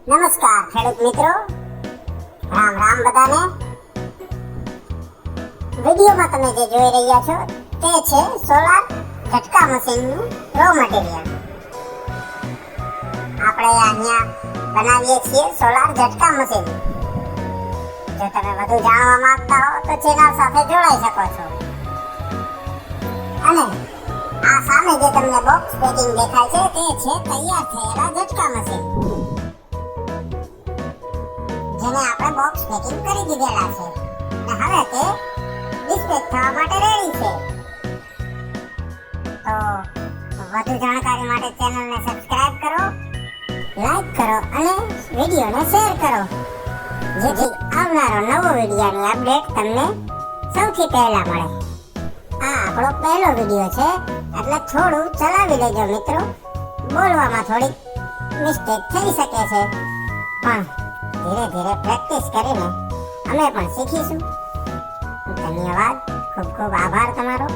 નમસ્કાર ખેડૂત મિત્રો, રામ રામ બધાને. વિડીયોમાં તમે જે જોઈ રહ્યા છો તે છે સોલાર ઝટકા મશીનનું રો મટીરીયલ. આપણે અહીંયા બનાવીએ છીએ સોલાર ઝટકા મશીન. જો તમે વધુ જાણવા માંગતા હો તો ચેનલ સાથે જોડાઈ શકો છો. અને આ સામે જે તમને બોક્સ પેકિંગ દેખાય છે તે છે તૈયાર થયેલા ઝટકા મશીન, જેને આપણે બોક્સ પેકિંગ કરી દીધેલા છે અને હવે તે ડિસ્પેચ થવા માટે રેડી છે. તો વધુ જાણકારી માટે ચેનલને સબસ્ક્રાઇબ કરો, લાઈક કરો અને વિડીયોને શેર કરો, જેથી આવનારો નવો વિડીયોની અપડેટ તમને સૌથી પહેલા મળે. આ આપણો પહેલો વિડીયો છે એટલે થોડું ચલાવી લેજો મિત્રો. બોલવામાં થોડી મિસ્ટેક થઈ શકે છે, પણ ધીરે ધીરે પ્રેક્ટિસ કરીને અમે પણ શીખીશું. ધન્યવાદ, ખૂબ ખૂબ આભાર તમારો.